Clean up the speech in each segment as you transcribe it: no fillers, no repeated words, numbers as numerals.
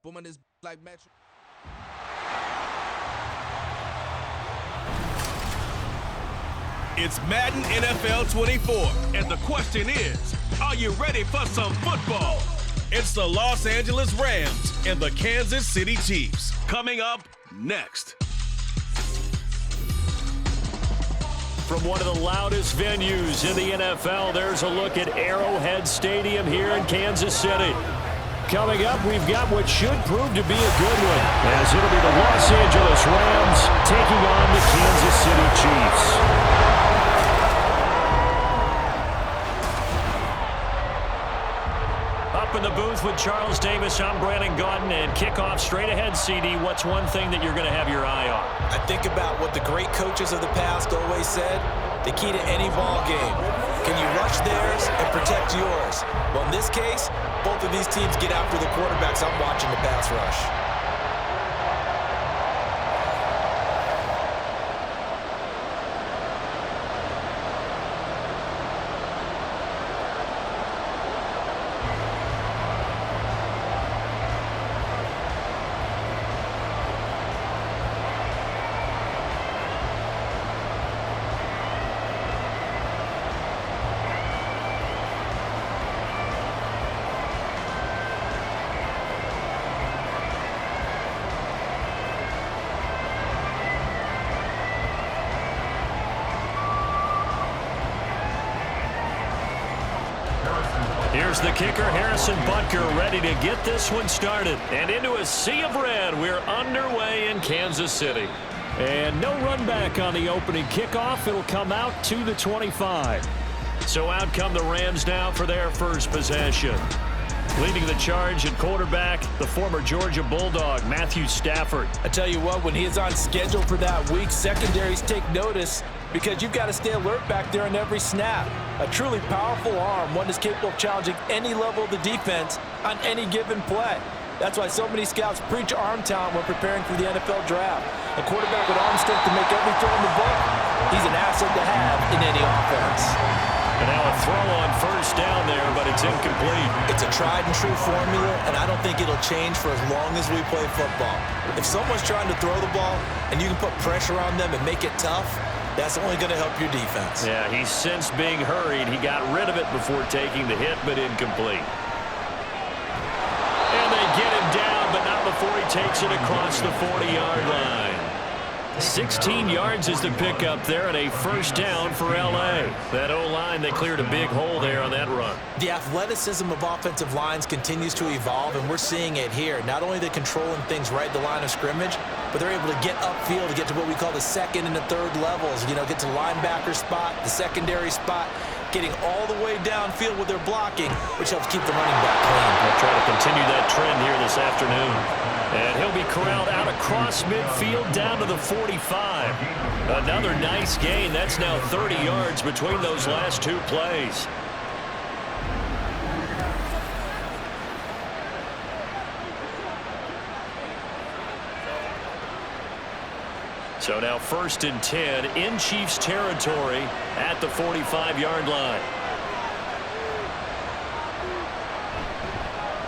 Boom on this like Metro. It's Madden NFL 24, and the question is, are you ready for some football? It's the Los Angeles Rams and the Kansas City Chiefs. Coming up next. From one of the loudest venues in the NFL, there's a look at Arrowhead Stadium here in Kansas City. Coming up, we've got what should prove to be a good one, as it'll be the Los Angeles Rams taking on the Kansas City Chiefs. Up in the booth with Charles Davis, I'm Brandon Gaudin, and kickoff straight ahead, CD. What's one thing that you're going to have your eye on? I think about what the great coaches of the past always said, the key to any ball game. Can you rush theirs and protect yours? Well, in this case, both of these teams get after the quarterbacks. I'm watching the pass rush. Here's the kicker, Harrison Butker, ready to get this one started. And into a sea of red, we're underway in Kansas City. And no run back on the opening kickoff. It'll come out to the 25. So out come the Rams now for their first possession. Leading the charge at quarterback, the former Georgia Bulldog, Matthew Stafford. I tell you what, when he is on schedule for that week, secondaries take notice because you've got to stay alert back there on every snap. A truly powerful arm, one that's capable of challenging any level of the defense on any given play. That's why so many scouts preach arm talent when preparing for the NFL draft. A quarterback with arm strength to make every throw in the book, he's an asset to have in any offense. And now a throw on first down there, but it's incomplete. It's a tried and true formula, and I don't think it'll change for as long as we play football. If someone's trying to throw the ball and you can put pressure on them and make it tough, that's only going to help your defense. Yeah, he's sensed being hurried. He got rid of it before taking the hit, but incomplete. And they get him down, but not before he takes it across the 40-yard line. 16 yards is the pickup there, and a first down for L.A. That O-line, they cleared a big hole there on that run. The athleticism of offensive lines continues to evolve, and we're seeing it here. Not only are they controlling things right at the line of scrimmage, but they're able to get upfield to get to what we call the second and the third levels. You know, get to linebacker spot, the secondary spot, getting all the way downfield with their blocking, which helps keep the running back clean. They'll try to continue that trend here this afternoon. And he'll be corralled out across midfield down to the 45. Another nice gain. That's now 30 yards between those last two plays. So now 1st and 10 in Chiefs territory at the 45-yard line.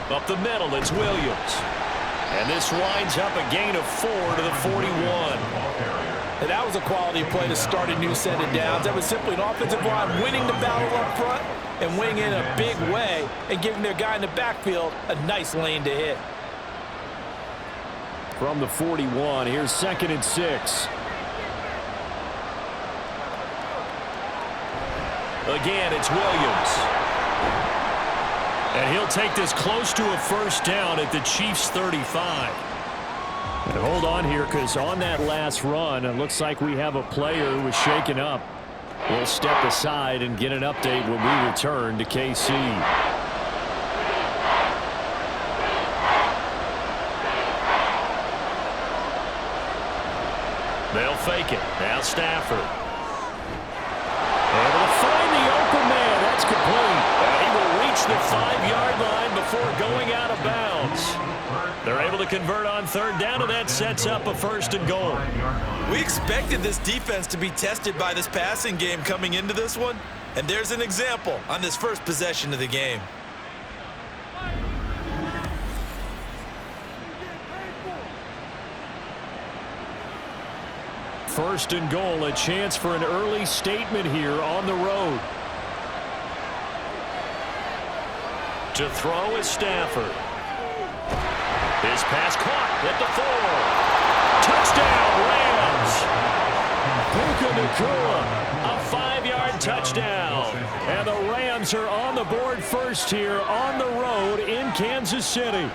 Up the middle, it's Williams. And this winds up a gain of 4 to the 41. And that was a quality play to start a new set of downs. That was simply an offensive line winning the battle up front and winning in a big way and giving their guy in the backfield a nice lane to hit. From the 41, here's 2nd and 6. Again, it's Williams. And he'll take this close to a first down at the Chiefs' 35. And hold on here, because on that last run, it looks like we have a player who was shaken up. We'll step aside and get an update when we return to KC. They'll fake it. Now Stafford. Able to find the open man. That's complete. And he will reach the 5-yard line before going out of bounds. They're able to convert on 3rd down, and that sets up a 1st and goal. We expected this defense to be tested by this passing game coming into this one, and there's an example on this first possession of the game. First and goal, a chance for an early statement here on the road. To throw is Stafford. His pass caught at the 4. Touchdown, Rams. Puka Nacua, a 5-yard touchdown. And the Rams are on the board first here on the road in Kansas City.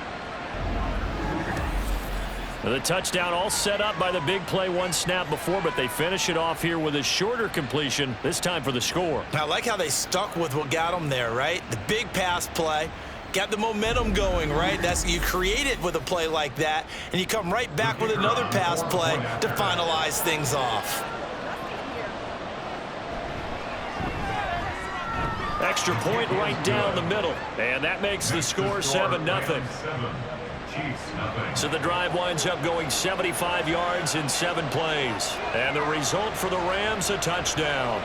The touchdown all set up by the big play one snap before, but they finish it off here with a shorter completion, this time for the score. I like how they stuck with what got them there, right? The big pass play, got the momentum going, right? You create it with a play like that, and you come right back with another pass play to finalize things off. Extra point right down the middle, and that makes the score 7-0. So the drive winds up going 75 yards in 7 plays. And the result for the Rams, a touchdown.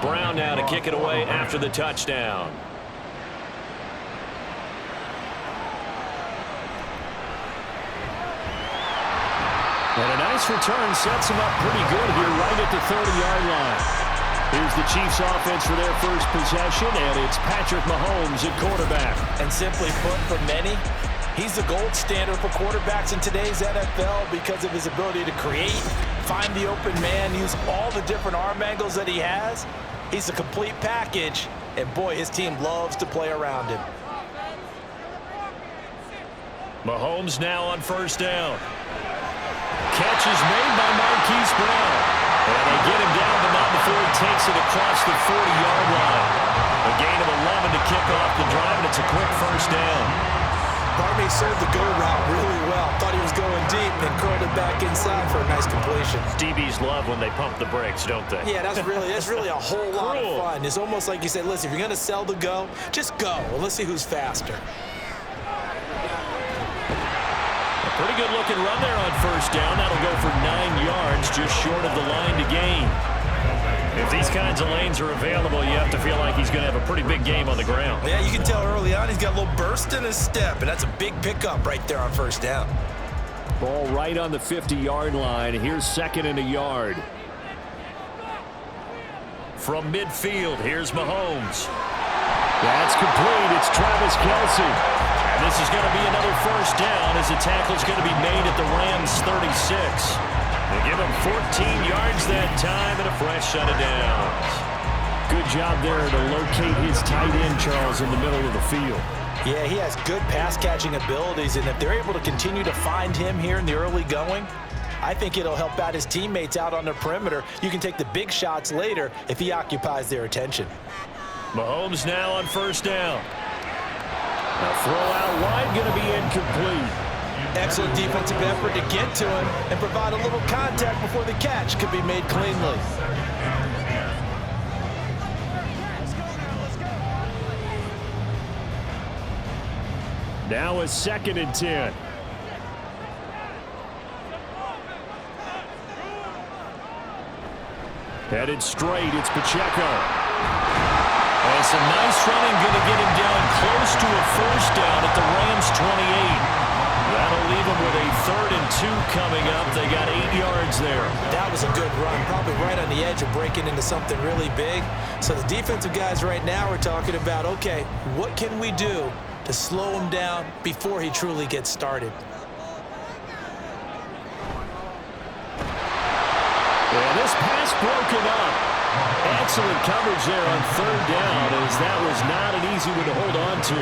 Brown now to kick it away after the touchdown. And a nice return sets him up pretty good here right at the 30-yard line. Here's the Chiefs offense for their first possession, and it's Patrick Mahomes at quarterback. And simply put, for many, he's the gold standard for quarterbacks in today's NFL because of his ability to create, find the open man, use all the different arm angles that he has. He's a complete package, and boy, his team loves to play around him. Mahomes now on first down. Catch is made by Marquise Brown. And they get him down the mountain before he takes it across the 40-yard line. A gain of 11 to kick off the drive, and it's a quick first down. Barney served the go route really well. Thought he was going deep and curled it back inside for a nice completion. DBs love when they pump the brakes, don't they? Yeah, that's really a whole lot of fun. It's almost like you say, listen, if you're going to sell the go, just go. Well, let's see who's faster. A pretty good looking run there on first down. That'll go for 9 yards, just short of the line to gain. If these kinds of lanes are available, you have to feel like he's going to have a pretty big game on the ground. Yeah, you can tell early on he's got a little burst in his step, and that's a big pickup right there on first down. Ball right on the 50-yard line. Here's second and a yard. From midfield, here's Mahomes. That's complete. It's Travis Kelce. And this is going to be another first down as the tackle's going to be made at the Rams' 36. They give him 14 yards that time and a fresh set of downs. Good job there to locate his tight end, Charles, in the middle of the field. Yeah, he has good pass-catching abilities, and if they're able to continue to find him here in the early going, I think it'll help out his teammates out on the perimeter. You can take the big shots later if he occupies their attention. Mahomes now on first down. A throw out wide going to be incomplete. Excellent defensive effort to get to him and provide a little contact before the catch could be made cleanly. Now a second and 10. Headed straight, it's Pacheco. And some nice running, going to get him down close to a first down at the Rams' 28. That'll leave them with a 3rd and 2 coming up. They got 8 yards there. That was a good run, probably right on the edge of breaking into something really big. So the defensive guys right now are talking about, okay, what can we do to slow him down before he truly gets started? And this pass broken up. Excellent coverage there on 3rd down, as that was not an easy one to hold on to.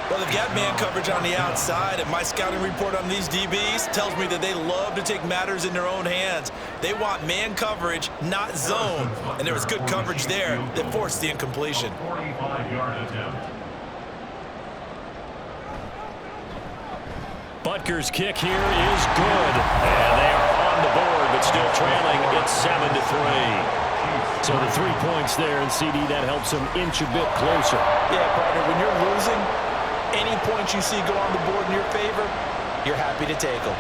Well, they've got man coverage on the outside, and my scouting report on these DBs tells me that they love to take matters in their own hands. They want man coverage, not zone, and there was good coverage there that forced the incompletion. 45-yard attempt. Butker's kick here is good, and they are on the board, but still trailing. It's 7-3. So the 3 points there, and CD, that helps him inch a bit closer. Yeah, partner, when you're losing, any points you see go on the board in your favor, you're happy to take them.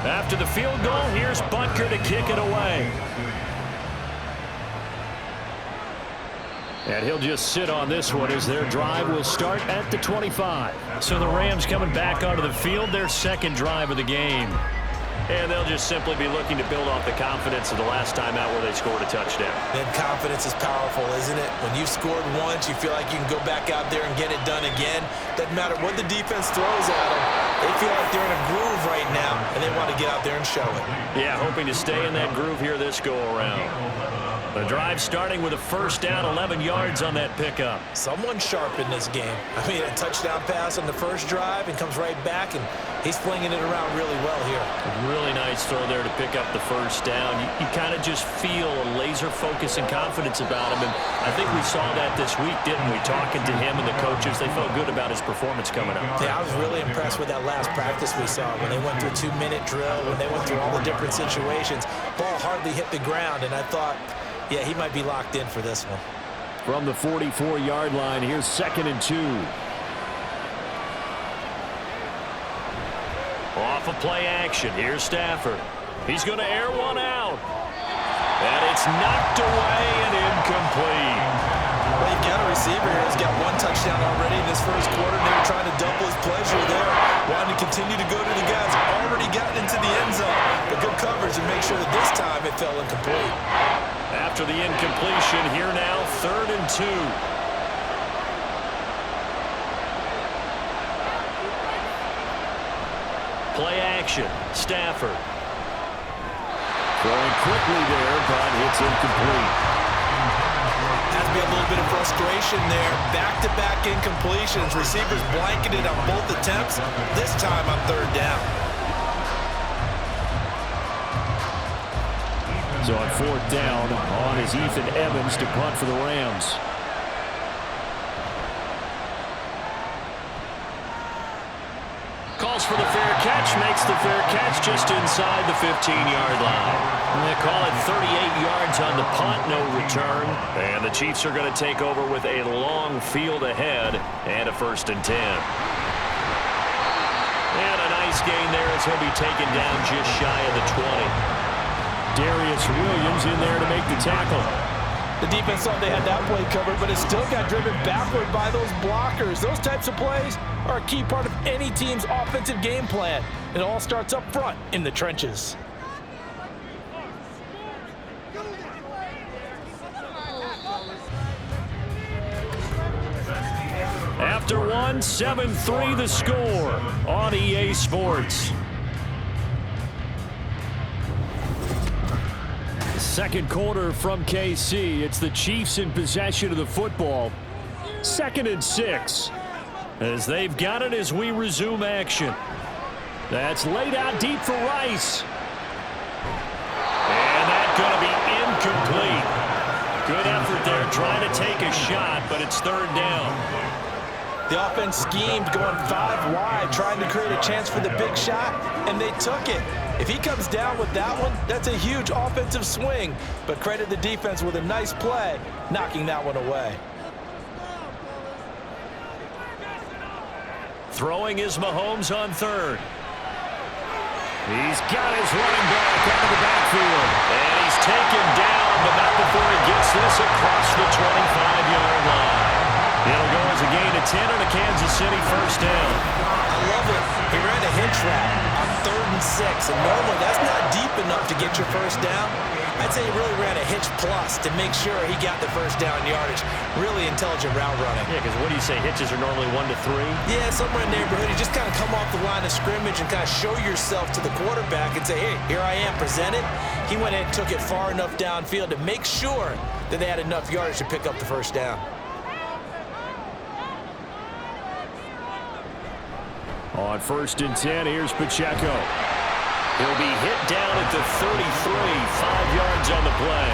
After the field goal, here's Butker to kick it away. And he'll just sit on this one as their drive will start at the 25. So the Rams coming back onto the field, their second drive of the game. And they'll just simply be looking to build off the confidence of the last time out where they scored a touchdown. Then confidence is powerful, isn't it? When you've scored once, you feel like you can go back out there and get it done again. Doesn't matter what the defense throws at them. They feel like they're in a groove right now, and they want to get out there and show it. Yeah, hoping to stay in that groove here this go-around. The drive starting with a first down, 11 yards on that pickup. Someone sharp in this game. I mean, a touchdown pass on the first drive and comes right back, and he's flinging it around really well here. A really nice throw there to pick up the first down. You kind of just feel a laser focus and confidence about him, and I think we saw that this week, didn't we? Talking to him and the coaches, they felt good about his performance coming up. Yeah, I was really impressed with that last practice we saw when they went through a 2-minute drill, when they went through all the different situations. Ball hardly hit the ground, and I thought, yeah, he might be locked in for this one. From the 44-yard line, here's 2nd and 2. Off of play action, here's Stafford. He's going to air one out. And it's knocked away and incomplete. Well, you've got a receiver here who's got one touchdown already in this first quarter. They were trying to double his pleasure there. Wanting to continue to go to the guys already gotten into the end zone. But good coverage and make sure that this time it fell incomplete. After the incompletion, here now, 3rd and 2. Play action, Stafford. Throwing quickly there, but it's incomplete. Has to be a little bit of frustration there. Back-to-back incompletions. Receivers blanketed on both attempts. This time on 3rd down. So on 4th down, on is Ethan Evans to punt for the Rams. Calls for the fair catch, makes the fair catch just inside the 15-yard line. And they call it 38 yards on the punt, no return. And the Chiefs are going to take over with a long field ahead and a 1st and 10. And a nice gain there as he'll be taken down just shy of the 20. Darius Williams in there to make the tackle. The defense thought they had that play covered, but it still got driven backward by those blockers. Those types of plays are a key part of any team's offensive game plan. It all starts up front in the trenches. After one, 7-3 the score on EA Sports. Second quarter from KC. It's the Chiefs in possession of the football. 2nd and 6. As they've got it as we resume action. That's laid out deep for Rice. And that's going to be incomplete. Good effort there trying to take a shot, but it's 3rd down. The offense schemed going 5 wide, trying to create a chance for the big shot, and they took it. If he comes down with that one, that's a huge offensive swing. But credit the defense with a nice play, knocking that one away. Throwing is Mahomes on 3rd. He's got his running back out of the backfield. And he's taken down, but not before he gets this across the 25-yard line. It'll go as a gain of 10 and a Kansas City 1st down. I love it. He ran a hitch route on 3rd and 6, and normally that's not deep enough to get your 1st down. I'd say he really ran a hitch plus to make sure he got the 1st down yardage. Really intelligent route running. Yeah, because what do you say, hitches are normally 1 to 3? Yeah, somewhere in the neighborhood. You just kind of come off the line of scrimmage and kind of show yourself to the quarterback and say, hey, here I am, present it. He went in and took it far enough downfield to make sure then they had enough yards to pick up the first down. On 1st and 10, here's Pacheco. He'll be hit down at the 33, 5 yards on the play.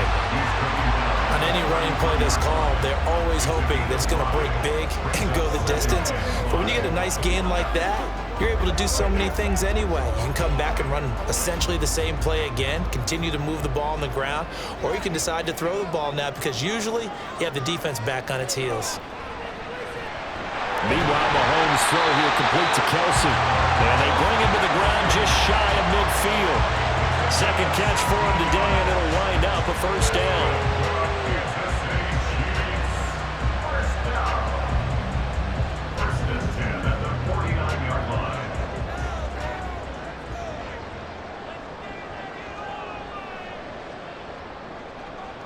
On any running play that's called, they're always hoping that it's going to break big and go the distance. But when you get a nice gain like that, you're able to do so many things anyway. You can come back and run essentially the same play again, continue to move the ball on the ground, or you can decide to throw the ball now because usually you have the defense back on its heels. Meanwhile, Mahomes' throw here complete to Kelsey. And they bring him to the ground just shy of midfield. Second catch for him today, and it'll wind up a first down.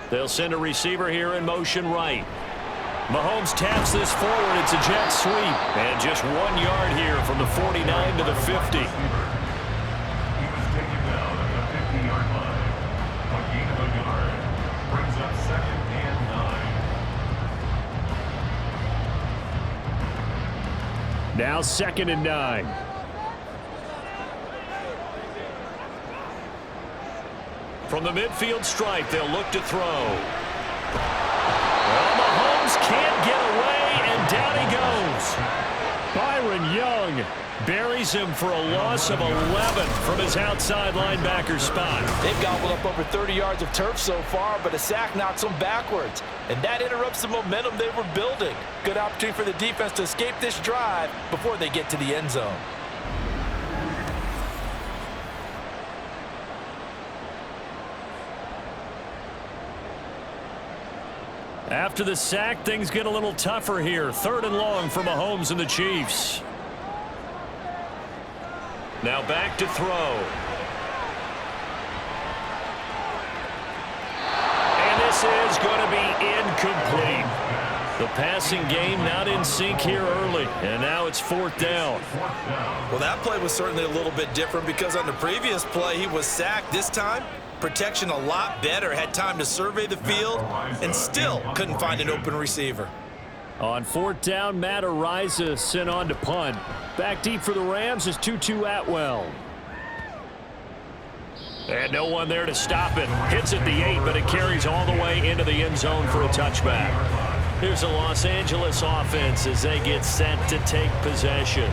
They'll send a receiver here in motion right. Mahomes taps this forward. It's a jet sweep. And just 1 yard here from the 49 to the 50. Now 2nd and 9. From the midfield stripe, they'll look to throw. Well, Mahomes can't get away, and down he goes. Byron Young buries him for a loss of 11 from his outside linebacker spot. They've gobbled up over 30 yards of turf so far, but a sack knocks them backwards. And that interrupts the momentum they were building. Good opportunity for the defense to escape this drive before they get to the end zone. After the sack, things get a little tougher here. 3rd and long for Mahomes and the Chiefs. Now back to throw. And this is going to be incomplete. The passing game not in sync here early, and now it's 4th down. Well, that play was certainly a little bit different because on the previous play, he was sacked. This time, protection a lot better, had time to survey the field, and still couldn't find an open receiver. On 4th down, Matt Ariza sent on to punt. Back deep for the Rams is Tutu Atwell. And no one there to stop it. Hits at the 8, but it carries all the way into the end zone for a touchback. Here's the Los Angeles offense as they get set to take possession.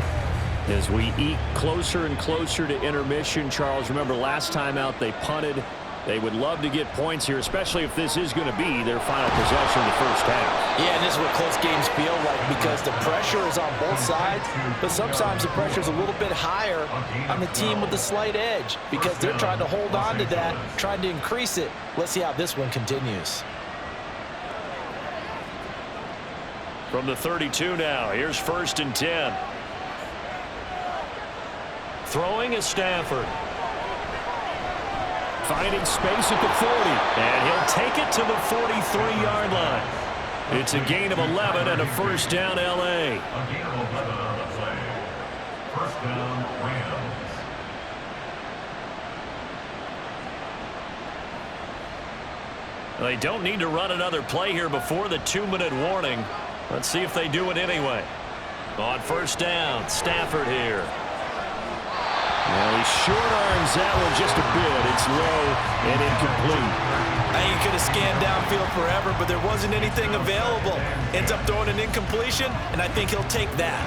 As we eke closer and closer to intermission, Charles, remember last time out they punted. They would love to get points here, especially if this is going to be their final possession in the first half. Yeah, and this is what close games feel like because the pressure is on both sides, but sometimes the pressure is a little bit higher on the team with the slight edge because they're trying to hold on to that, trying to increase it. Let's see how this one continues. From the 32 now, here's 1st and 10. Throwing is Stafford. Finding space at the 40, and he'll take it to the 43-yard line. It's a gain of 11 and a first down, L.A. First down, Rams. They don't need to run another play here before the 2-minute warning. Let's see if they do it anyway. On 1st down, Stafford here. Well, he short arms that one just a bit. It's low and incomplete. I think he could have scanned downfield forever, but there wasn't anything available. Ends up throwing an incompletion, and I think he'll take that.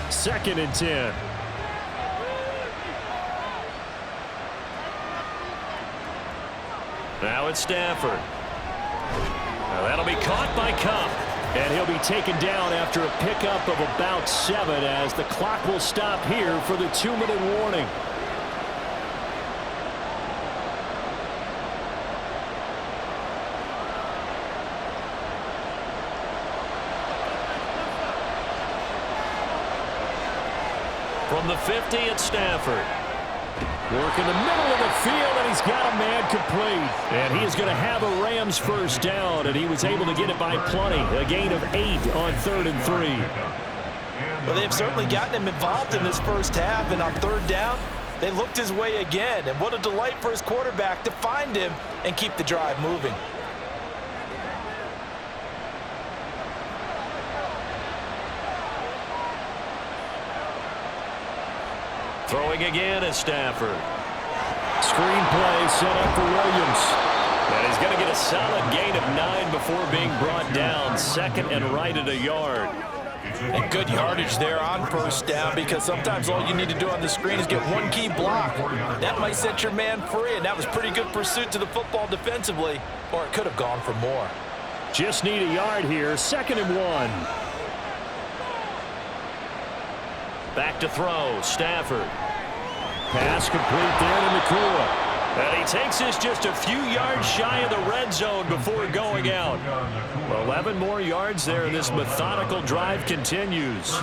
2nd and 10. Now it's Stafford. Now that'll be caught by Kupp. And he'll be taken down after a pickup of about 7 as the clock will stop here for the 2-minute warning. From the 50, it's Stafford. Work in the middle of the field, and he's got a man complete. And he is going to have a Rams first down, and he was able to get it by plenty. A gain of 8 on 3rd and 3. Well, they've certainly gotten him involved in this first half, and on 3rd down, They looked his way again, and what a delight for his quarterback to find him and keep the drive moving. Throwing again is Stafford. Screen play set up for Williams. And he's going to get a solid gain of 9 before being brought down. Second and right at a yard. And good yardage there on first down, because sometimes all you need to do on the screen is get one key block. That might set your man free, and that was pretty good pursuit to the football defensively, or it could have gone for more. Just need a yard here. 2nd and 1. Back to throw. Stafford. Pass complete there to Nakua. And he takes this just a few yards shy of the red zone before going out. 11 more yards there, and this methodical drive continues.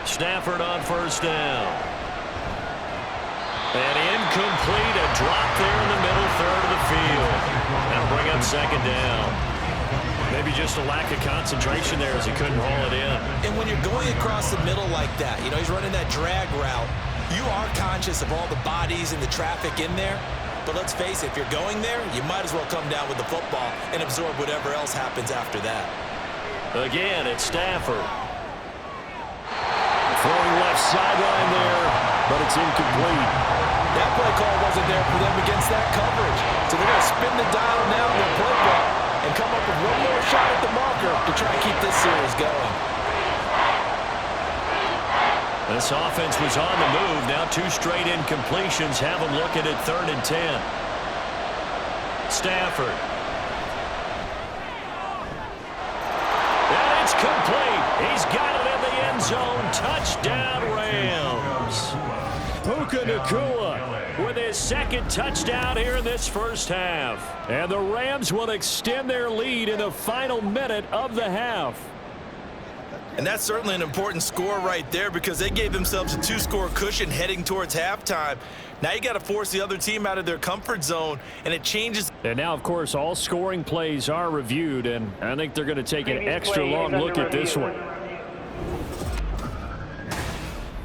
Stafford on first down. And incomplete, a drop there in the middle third of the field. That'll bring up 2nd down. Maybe just a lack of concentration there as he couldn't haul it in. And when you're going across the middle like that, you know, he's running that drag route, you are conscious of all the bodies and the traffic in there. But let's face it, if you're going there, you might as well come down with the football and absorb whatever else happens after that. Again, it's Stafford. Throwing left sideline there, but it's incomplete. That play call wasn't there for them against that coverage. So they're going to spin the dial now in their playbook and come up with one more shot at the marker to try and keep this series going. This offense was on the move. Now 2 straight incompletions have them looking at 3rd and 10. Stafford. And it's complete. He's got it in the end zone. Touchdown, Rams. Puka Nakua with his 2nd touchdown here in this first half. And the Rams will extend their lead in the final minute of the half. And that's certainly an important score right there, because they gave themselves a 2-score cushion heading towards halftime. Now you got to force the other team out of their comfort zone, and it changes. And now, of course, all scoring plays are reviewed, and I think they're going to take an extra long look at this one.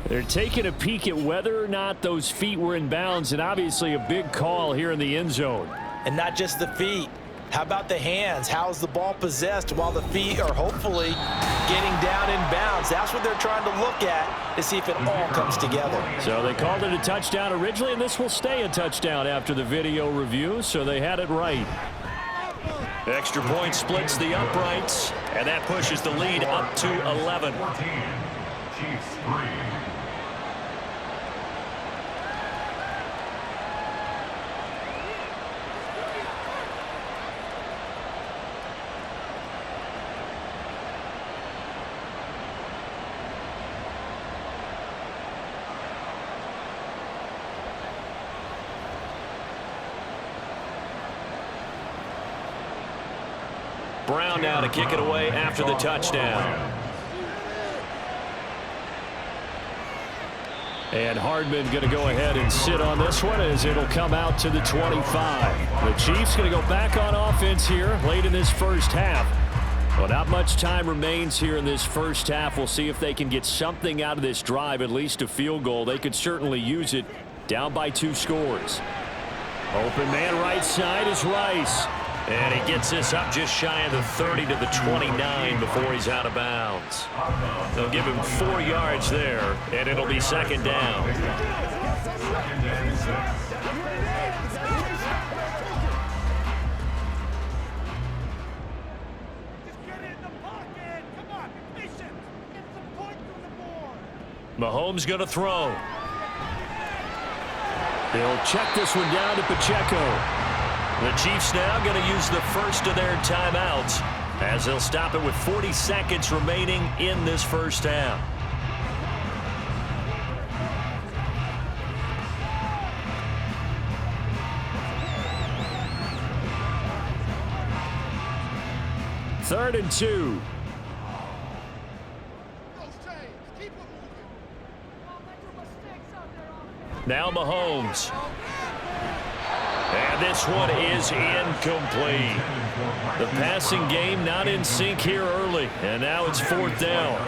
They're taking a peek at whether or not those feet were in bounds, and obviously a big call here in the end zone. And not just the feet. How about the hands? How's the ball possessed while the feet are hopefully getting down in bounds? That's what they're trying to look at to see if it all comes together. So they called it a touchdown originally, and this will stay a touchdown after the video review, so they had it right. Extra point splits the uprights, and that pushes the lead up to 11. Chiefs 3. Brown now to kick it away after the touchdown. And Hardman going to go ahead and sit on this one as it'll come out to the 25. The Chiefs going to go back on offense here late in this first half. Well, not much time remains here in this first half. We'll see if they can get something out of this drive, at least a field goal. They could certainly use it, down by 2 scores. Open man right side is Rice. And he gets this up just shy of the 30 to the 29 before he's out of bounds. They'll give him 4 yards there, and it'll be 2nd down. Mahomes going to throw. He'll check this one down to Pacheco. The Chiefs now going to use the first of their timeouts as they'll stop it with 40 seconds remaining in this first half. Third and 2. Now Mahomes. And this one is incomplete. The passing game not in sync here early, and now it's 4th down.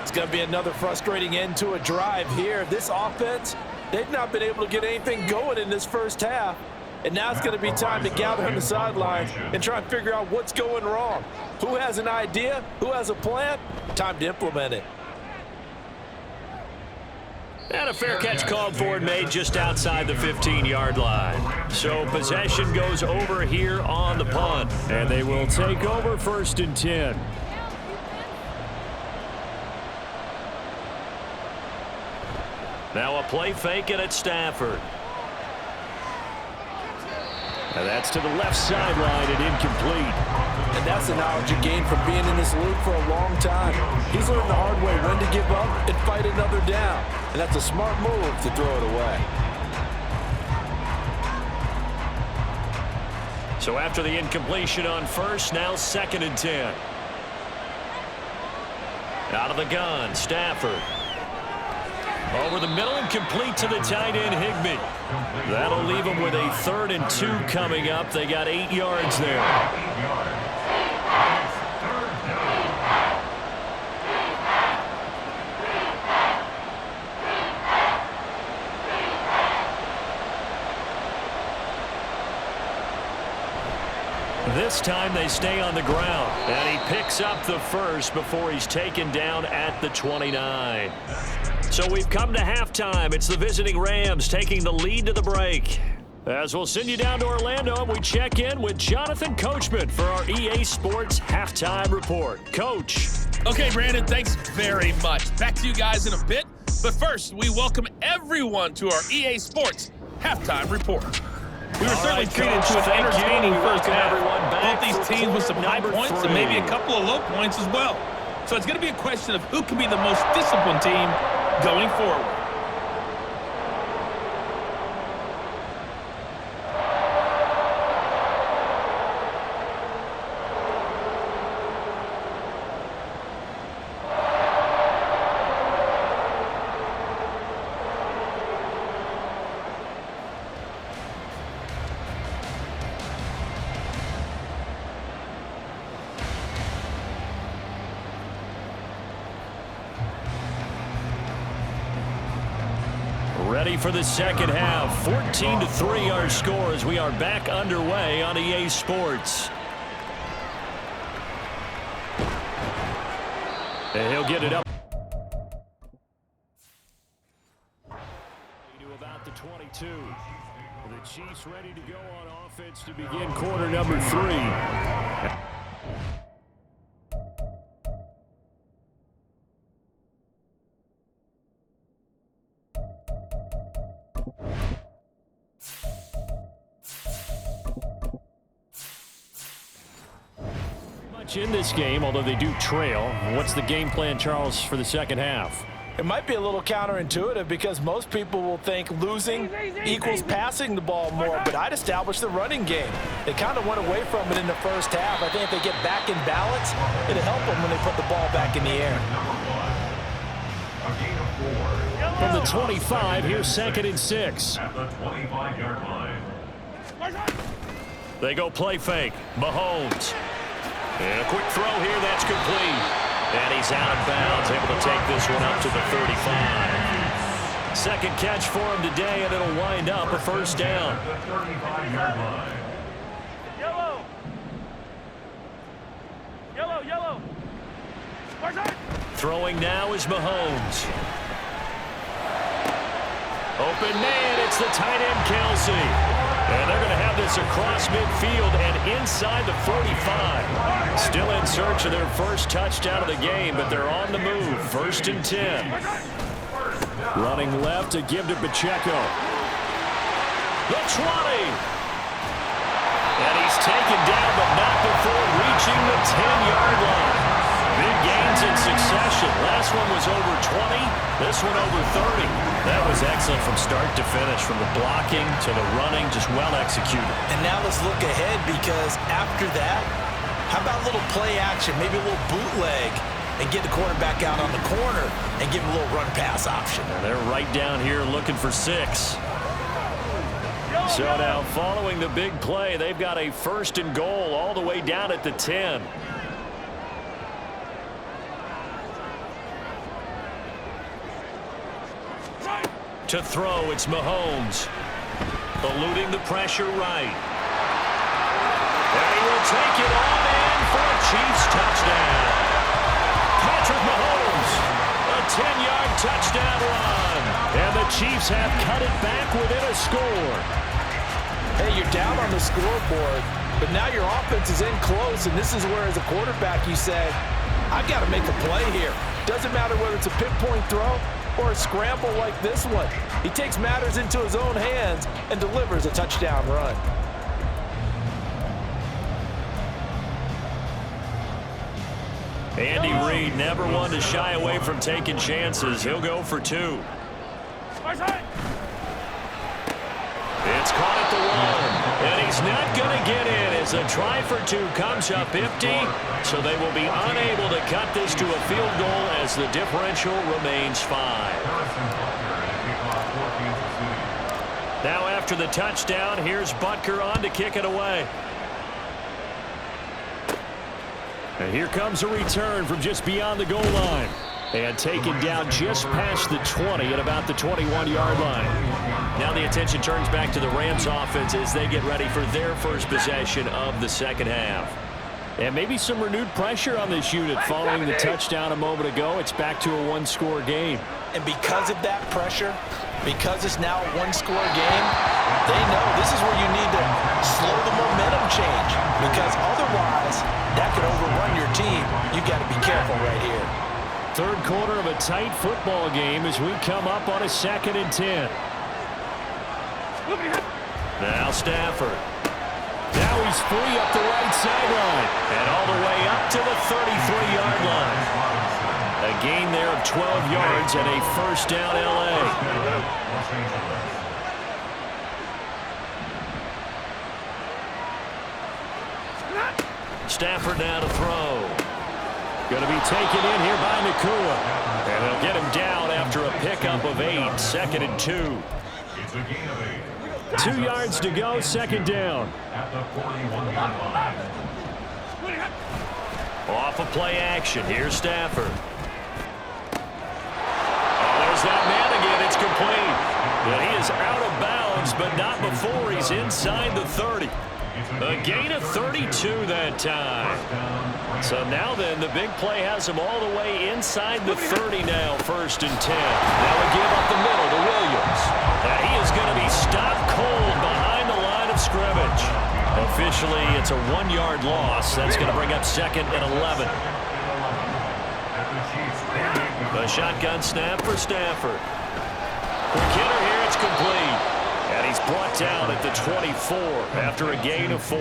It's going to be another frustrating end to a drive here. This offense, they've not been able to get anything going in this first half. And now it's going to be time to gather on the sidelines and try and figure out what's going wrong. Who has an idea? Who has a plan? Time to implement it. And a fair catch called for and made just outside the 15-yard line. So possession goes over here on the punt. And they will take over 1st and 10. Now a play fake, and it's Stafford. And that's to the left sideline and incomplete. And that's the knowledge you gain from being in this league for a long time. He's learned the hard way when to give up and fight another down. And that's a smart move to throw it away. So after the incompletion on 1st, now 2nd and 10. Out of the gun, Stafford. Over the middle and complete to the tight end, Higbee. That'll leave them with a 3rd and 2 coming up. They got 8 yards there. This time they stay on the ground, and he picks up the 1st before he's taken down at the 29. So we've come to halftime. It's the visiting Rams taking the lead to the break. As we'll send you down to Orlando, we check in with Jonathan Coachman for our EA Sports Halftime Report. Coach. Okay, Brandon, thanks very much. Back to you guys in a bit. But first, we welcome everyone to our EA Sports Halftime Report. We were certainly treated to an entertaining first half. Both these teams with some high points and maybe a couple of low points as well. So it's going to be a question of who can be the most disciplined team going forward. Ready for the second half. 14-3 our score as we are back underway on EA Sports. And he'll get it up to about the 22. The Chiefs ready to go on offense to begin quarter number 3. In this game, although they do trail. What's the game plan, Charles, for the second half? It might be a little counterintuitive because most people will think losing equals passing the ball more, but I'd establish the running game. They kind of went away from it in the first half. I think if they get back in balance, it'll help them when they put the ball back in the air. From the 25, here's 2nd and 6. At the 25-yard line. They go play fake. Mahomes. And a quick throw here, that's complete. And he's out of bounds, able to take this one up to the 35. Second catch for him today, and it'll wind up a first down. At the 35-yard line. Yellow. Throwing now is Mahomes. Open man, it's the tight end Kelsey. And they're going to have this across midfield and inside the 45. Still in search of their first touchdown of the game, but they're on the move. 1st and 10. Running left to give to Pacheco. The 20. And he's taken down, but not before reaching the 10-yard line. Big gains in succession. Last one was over 20. This one over 30. That was excellent from start to finish, from the blocking to the running, just well executed. And now let's look ahead, because after that, how about a little play action, maybe a little bootleg, and get the quarterback out on the corner and give him a little run-pass option. And they're right down here looking for 6. So now following the big play, they've got a 1st and goal all the way down at the 10. To throw, it's Mahomes. Eluding the pressure right. And he will take it on in for a Chiefs touchdown. Patrick Mahomes, a 10-yard touchdown run. And the Chiefs have cut it back within a score. Hey, you're down on the scoreboard, but now your offense is in close, and this is where, as a quarterback, you say, I've got to make a play here. Doesn't matter whether it's a pinpoint throw or a scramble like this one. He takes matters into his own hands and delivers a touchdown run. Andy Reid never one to shy away from taking chances. He'll go for 2. It's caught at the 1, and he's not going to get in as a try for 2 comes up empty, so they will be unable to cut this to a field goal as the differential remains 5. Now after the touchdown, here's Butker on to kick it away. And here comes a return from just beyond the goal line. And taken down just past the 20 at about the 21-yard line. Now the attention turns back to the Rams offense as they get ready for their first possession of the second half. And maybe some renewed pressure on this unit following the touchdown a moment ago. It's back to a 1-score game. And because of that pressure, because it's now a 1-score game, they know this is where you need to slow the momentum change, because otherwise that could overrun your team. You got to be careful right here. Third quarter of a tight football game as we come up on a 2nd and 10. Now Stafford. Now he's free up the right sideline. And all the way up to the 33-yard line. A gain there of 12 yards and a first down L.A. Stafford now to throw. Going to be taken in here by Nakua. And they'll get him down after a pickup of 8. 2nd and 2. It's a gain of 8. 2 yards to go, 2nd down. At the 41-yard line. Off of play action. Here's Stafford. Oh, there's that man again. It's complete. And he is out of bounds, but not before he's inside the 30. A gain of 32 that time. So now then, the big play has him all the way inside the 30 now, 1st and 10. Now a give up the middle to Williams. And he is going to be stopped cold behind the line of scrimmage. Officially, it's a 1-yard loss. That's going to bring up 2nd and 11. A shotgun snap for Stafford. Quick hitter here, it's complete. And he's brought down at the 24 after a gain of 4.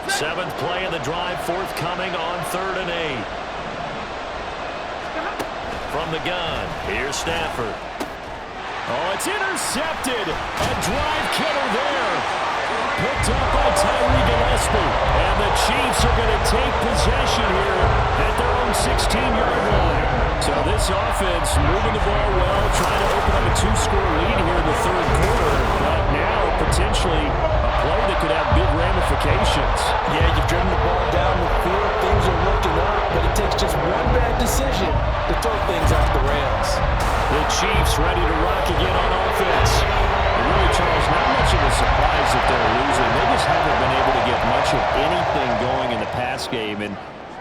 Seventh play of the drive forthcoming on 3rd and 8. From the gun, here's Stafford. Oh, it's intercepted. A drive killer there. Picked up by Tyree Gillespie. And the Chiefs are going to take possession here at their own 16-yard line. So this offense moving the ball well, trying to open up a 2-score lead here in the 3rd quarter. But now potentially a play that could have big ramifications. Yeah, you've driven the ball down the field. Things are looking up, but it takes just one bad decision to throw things off the rails. The Chiefs ready to rock again on offense. And really, Charles, not much of a surprise that they're losing. They just haven't been able to get much of anything going in the pass game. And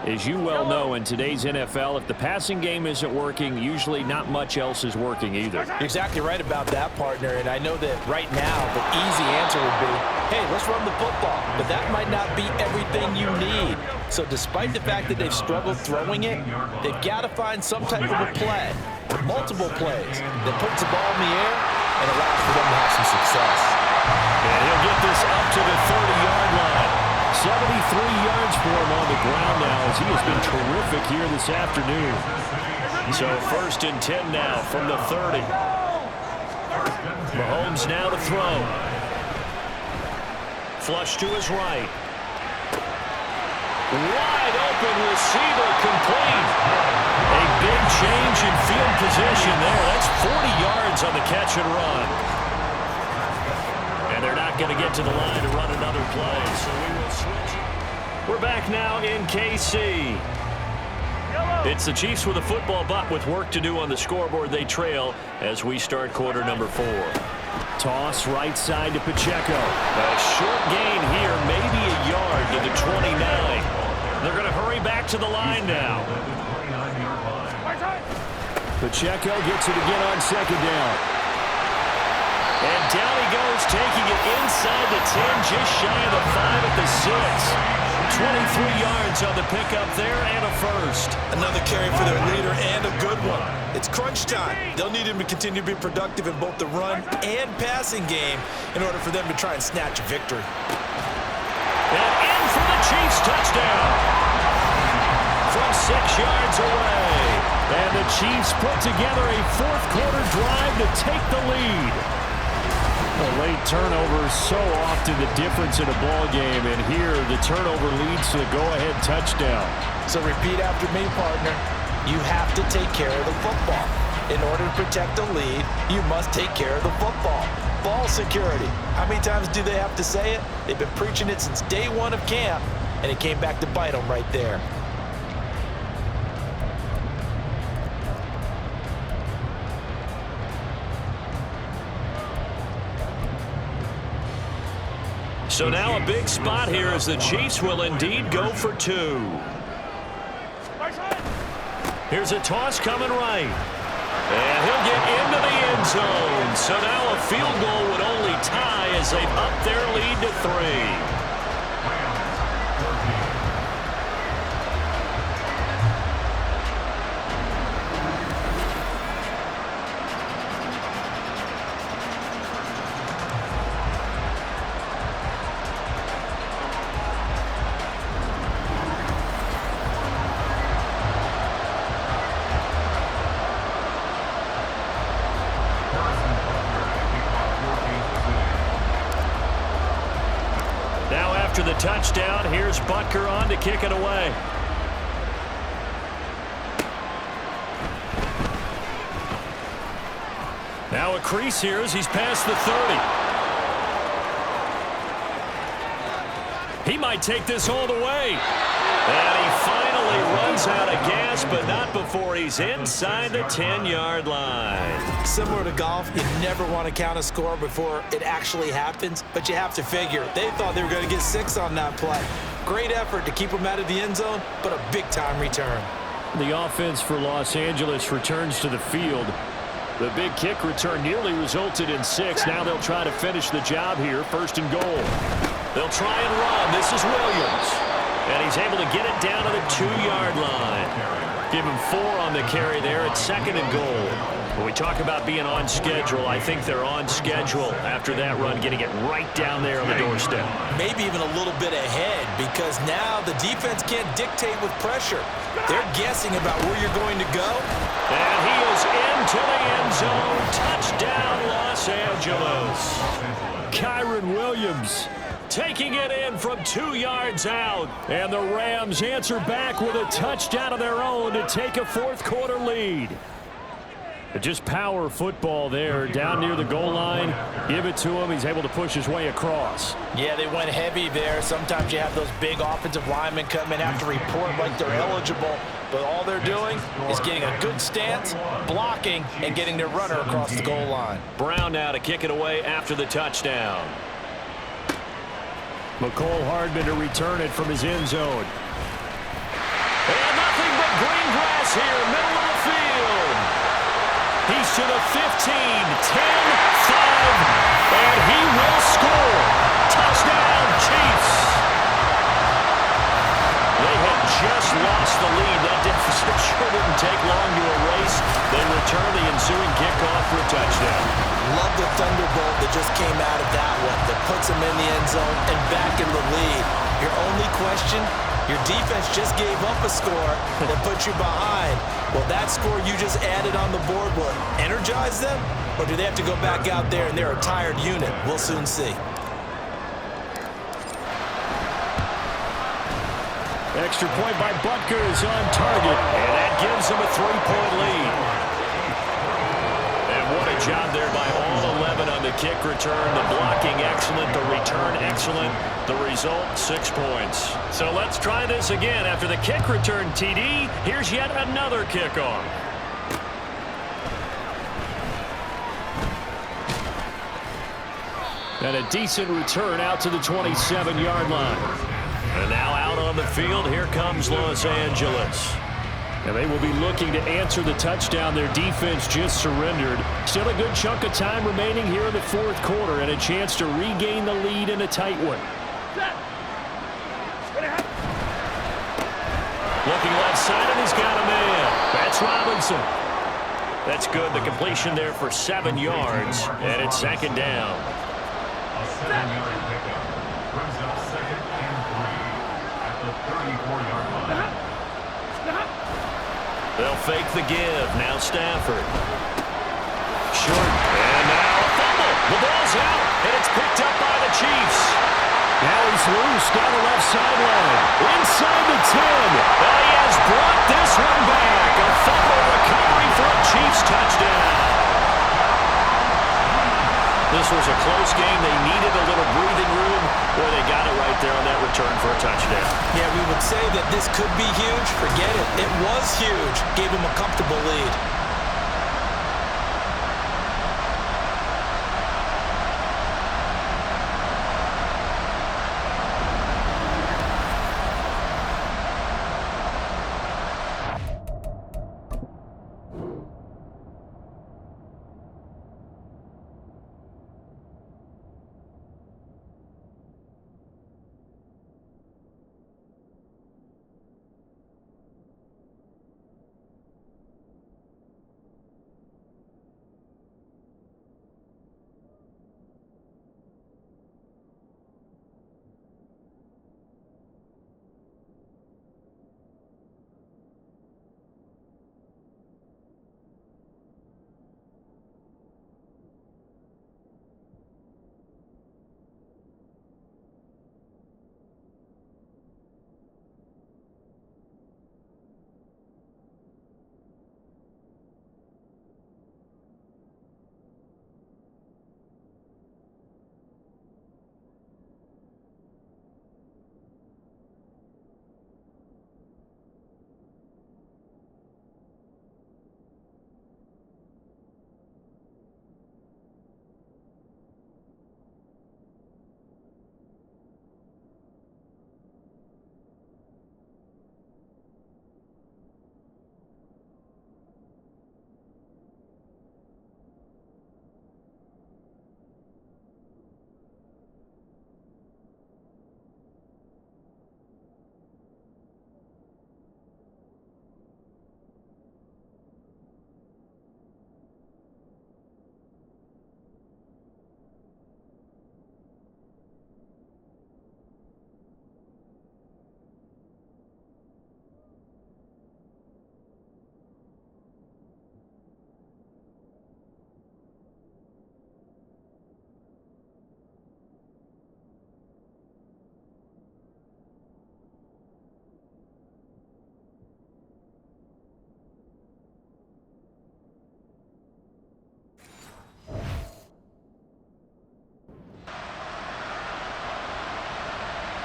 as you well know, in today's NFL, if the passing game isn't working, usually not much else is working either. You're exactly right about that, partner. And I know that right now the easy answer would be, hey, let's run the football. But that might not be everything you need. So despite the fact that they've struggled throwing it, they've got to find some type of a play, multiple plays, that puts the ball in the air and allows for them to have some success. And he'll get this up to the 30-yard line. 73 yards for him on the ground now as he has been terrific here this afternoon. So 1st and 10 now from the 30. Mahomes now to throw. Flush to his right. Wide open receiver complete. A big change in field position there. That's 40 yards on the catch and run. And they're not going to get to the line to run another play. So we will switch. We're back now in KC. It's the Chiefs with a football, but with work to do on the scoreboard, they trail as we start quarter number 4. Toss right side to Pacheco. A short gain here, maybe a yard to the 29. They're going to hurry back to the line now. Pacheco gets it again on second down. And down he goes, taking it inside the 10, just shy of the 5 at the 6. 23 yards on the pickup there and a first. Another carry for their leader and a good one. It's crunch time. They'll need him to continue to be productive in both the run and passing game in order for them to try and snatch a victory. And in for the Chiefs touchdown. From 6 yards away. And the Chiefs put together a fourth quarter drive to take the lead. A late turnover so often the difference in a ball game, and here the turnover leads to a go-ahead touchdown. So repeat after me, partner. You have to take care of the football. In order to protect a lead, you must take care of the football. Ball security. How many times do they have to say it? They've been preaching it since day one of camp, and it came back to bite them right there. So now a big spot here as the Chiefs will indeed go for 2. Here's a toss coming right. And he'll get into the end zone. So now a field goal would only tie as they've upped their lead to 3. After the touchdown, here's Butker on to kick it away. Now a crease here as he's past the 30. He might take this all the way. And he finally runs out of gas, but not before he's inside the 10-yard line. Similar to golf, you never want to count a score before it actually happens, but you have to figure they thought they were going to get 6 on that play. Great effort to keep them out of the end zone, but a big-time return. The offense for Los Angeles returns to the field. The big kick return nearly resulted in 6. Now they'll try to finish the job here, 1st and goal. They'll try and run. This is Williams. And he's able to get it down to the 2-yard line. Give him 4 on the carry there at 2nd and goal. When we talk about being on schedule, I think they're on schedule after that run, getting it right down there on the doorstep. Maybe even a little bit ahead, because now the defense can't dictate with pressure. They're guessing about where you're going to go. And he is into the end zone. Touchdown, Los Angeles. Kyron Williams taking it in from 2 yards out. And the Rams answer back with a touchdown of their own to take a fourth quarter lead. Just power football there down near the goal line. Give it to him. He's able to push his way across. Yeah, they went heavy there. Sometimes you have those big offensive linemen come in, have to report like they're eligible. But all they're doing is getting a good stance, blocking, and getting their runner across the goal line. Brown now to kick it away after the touchdown. McCole Hardman to return it from his end zone. And nothing but green grass here, middle of the field. He's to the 15, 10, 5, and he will score. Touchdown, Chiefs. They had just lost the lead. That deficit sure didn't take long to erase. They return the ensuing kickoff for a touchdown. Love the thunderbolt that just came out of that one that puts them in the end zone and back in the lead. Your only question, Your defense just gave up a score that put you behind. Well, that score you just added on the board will energize them, or do they have to go back out there and they're a tired unit? We'll soon see. Extra point by Butker is on target, and that gives them a 3-point lead. And what a job there by all 11 on the kick return. The blocking excellent, the return excellent. The result, 6 points. So let's try this again. After the kick return TD, here's yet another kickoff. And a decent return out to the 27-yard line. And now out on the field, here comes Los Angeles. And they will be looking to answer the touchdown their defense just surrendered. Still a good chunk of time remaining here in the fourth quarter and a chance to regain the lead in a tight one. Looking left side, and he's got a man. That's Robinson. That's good. The completion there for 7 yards, and it's second down. A 7-yard pickup brings up 2nd and 3 at the 34-yard line. They'll fake the give. Now Stafford. Short. And now a fumble. The ball's out, and it's picked up by the Chiefs. Now he's loose down the left sideline. Inside the 10. And he has brought this one back. A fumble recovery for a Chiefs touchdown. This was a close game. They needed a little breathing room, where they got it right there on that return for a touchdown. Yeah, we would say that this could be huge. Forget it. It was huge. Gave him a comfortable lead.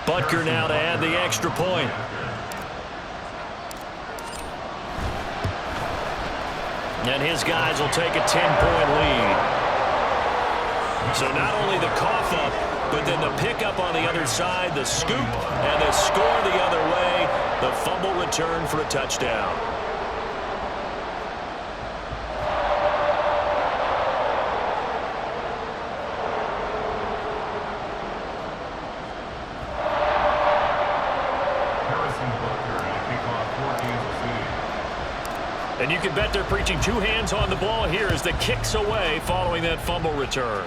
Butker now to add the extra point. And his guys will take a 10-point lead. So not only the cough up, but then the pickup on the other side, the scoop, and the score the other way, the fumble return for a touchdown. And you can bet they're preaching 2 hands on the ball here as the kick's away following that fumble return.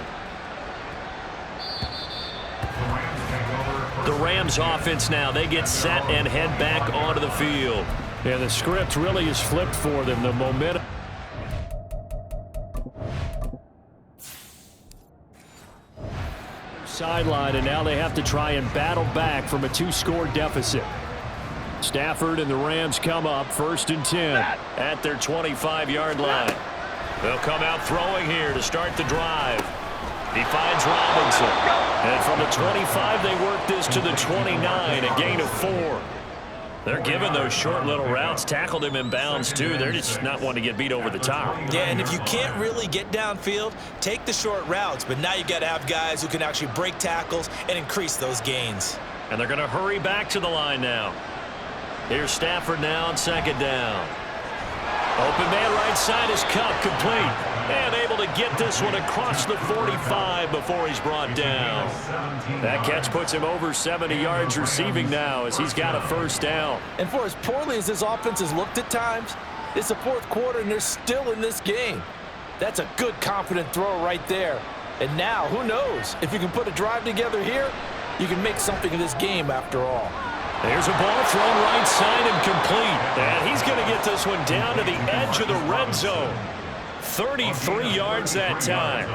The Rams take over The Rams offense now, they get set and head back onto the field. Yeah, the script really is flipped for them. The momentum. Sideline, and now they have to try and battle back from a 2-score deficit. Stafford and the Rams come up 1st and 10 at their 25-yard line. They'll come out throwing here to start the drive. He finds Robinson. And from the 25, they work this to the 29, a gain of 4. They're giving those short little routes. Tackled him in bounds, too. They're just not wanting to get beat over the top. Yeah, and if you can't really get downfield, take the short routes. But now you got to have guys who can actually break tackles and increase those gains. And they're going to hurry back to the line now. Here's Stafford now on 2nd down. Open man right side is Cup, complete. And able to get this one across the 45 before he's brought down. That catch puts him over 70 yards receiving now as he's got a 1st down. And for as poorly as this offense has looked at times, it's the 4th quarter and they're still in this game. That's a good, confident throw right there. And now, who knows? If you can put a drive together here, you can make something of this game after all. There's a ball thrown right side and complete. And he's going to get this one down to the edge of the red zone. 33 yards that time.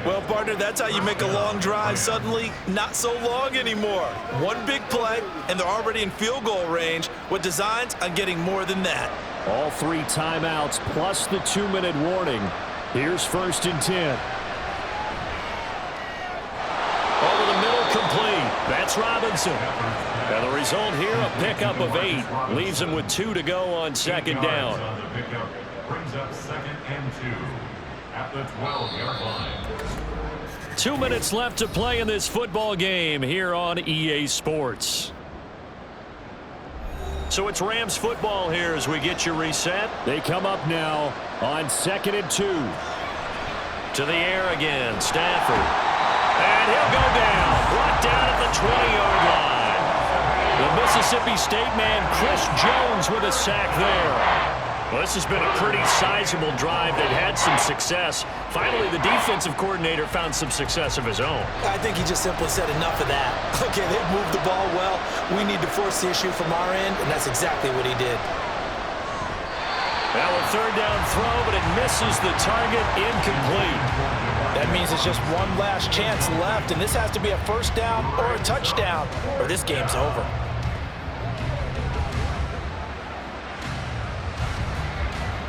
Well, partner, that's how you make a long drive suddenly not so long anymore. One big play, and they're already in field goal range with designs on getting more than that. All 3 timeouts plus the 2-minute warning. Here's 1st and 10. Over the middle, complete. That's Robinson. And the result here, a pickup of 8. Leaves him with 2 to go on 2nd down. Brings up 2nd and 2 at the 12-yard line. 2 minutes left to play in this football game here on EA Sports. So it's Rams football here as we get you reset. They come up now on 2nd and 2. To the air again, Stafford. And he'll go down. Brought down at the 20-yard line. The Mississippi State man, Chris Jones, with a sack there. Well, this has been a pretty sizable drive. They've had some success. Finally, the defensive coordinator found some success of his own. I think he just simply said enough of that. Okay, they've moved the ball well. We need to force the issue from our end, and that's exactly what he did. Now a 3rd down throw, but it misses the target, incomplete. That means it's just one last chance left, and this has to be a 1st down or a touchdown, or this game's over.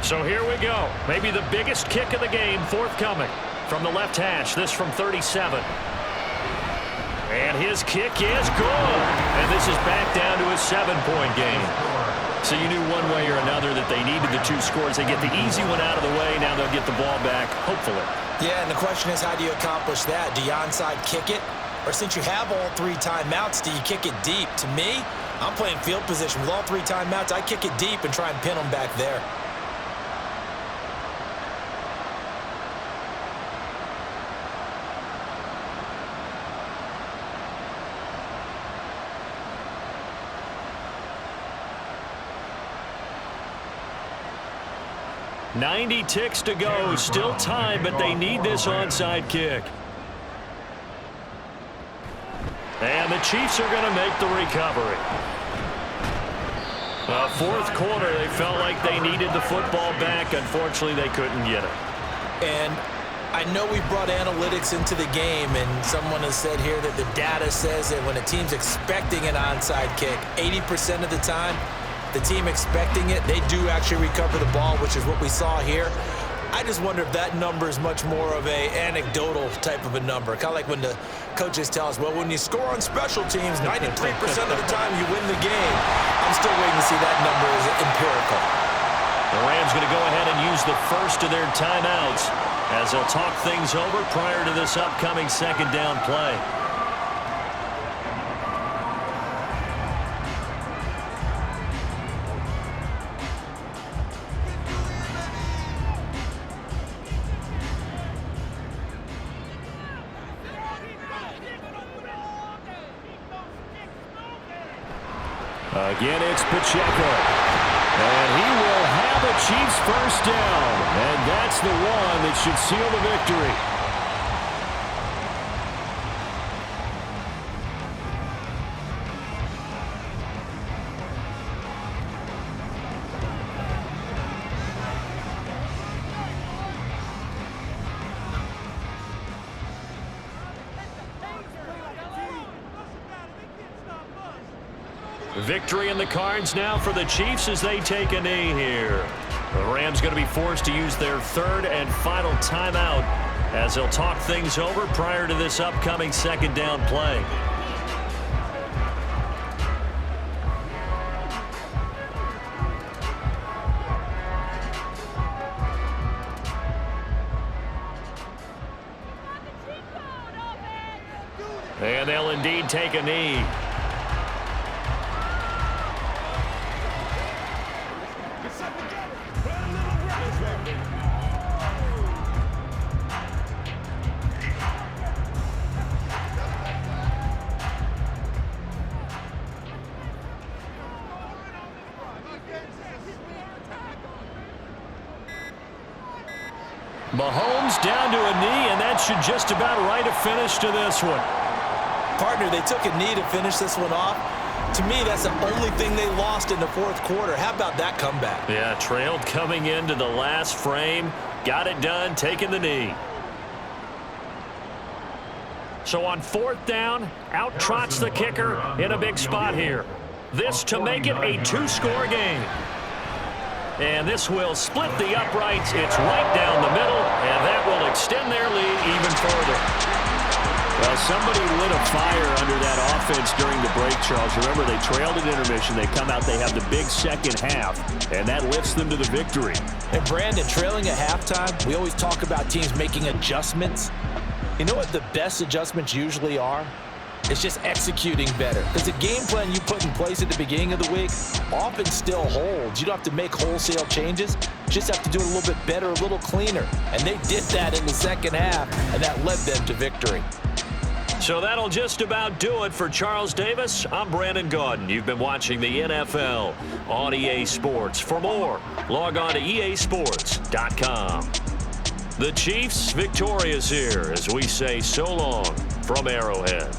So here we go. Maybe the biggest kick of the game forthcoming from the left hash. This from 37. And his kick is good. And this is back down to a 7-point game. So you knew one way or another that they needed the 2 scores. They get the easy one out of the way. Now they'll get the ball back, hopefully. Yeah, and the question is, how do you accomplish that? Do you onside kick it? Or since you have all 3 timeouts, do you kick it deep? To me, I'm playing field position. With all 3 timeouts, I kick it deep and try and pin them back there. .90 ticks to go. Still time, but they need this onside kick. And the Chiefs are going to make the recovery. 4th quarter, they felt like they needed the football back. Unfortunately, they couldn't get it. And I know we brought analytics into the game, and someone has said here that the data says that when a team's expecting an onside kick, 80% of the time, the team expecting it, they do actually recover the ball, which is what we saw here. I just wonder if that number is much more of a anecdotal type of a number. Kind of like when the coaches tell us, well, when you score on special teams, 93% of the time you win the game. I'm still waiting to see that number as empirical. The Rams going to go ahead and use the first of their timeouts as they'll talk things over prior to this upcoming 2nd down play. Again, it's Pacheco. And he will have a Chiefs 1st down. And that's the one that should seal the victory. Victory in the cards now for the Chiefs as they take a knee here. The Rams going to be forced to use their third and final timeout as they'll talk things over prior to this upcoming second down play. And they'll indeed take a knee. Mahomes down to a knee, and that should just about write a finish to this one. Partner, they took a knee to finish this one off. To me, that's the only thing they lost in the fourth quarter. How about that comeback? Yeah, trailed coming into the last frame. Got it done, taking the knee. So on fourth down, out trots the kicker in a big spot here. This to make it a two-score game. And this will split the uprights. It's right down the middle, and that will extend their lead even further. Well, somebody lit a fire under that offense during the break, Charles. Remember, they trailed at intermission. They come out, they have the big second half, and that lifts them to the victory. And Brandon, trailing at halftime, we always talk about teams making adjustments. You know what the best adjustments usually are? It's just executing better. Because the game plan you put in place at the beginning of the week often still holds. You don't have to make wholesale changes. You just have to do it a little bit better, a little cleaner. And they did that in the second half, and that led them to victory. So that'll just about do it for Charles Davis. I'm Brandon Gaudin. You've been watching the NFL on EA Sports. For more, log on to easports.com. The Chiefs victorious here as we say so long from Arrowhead.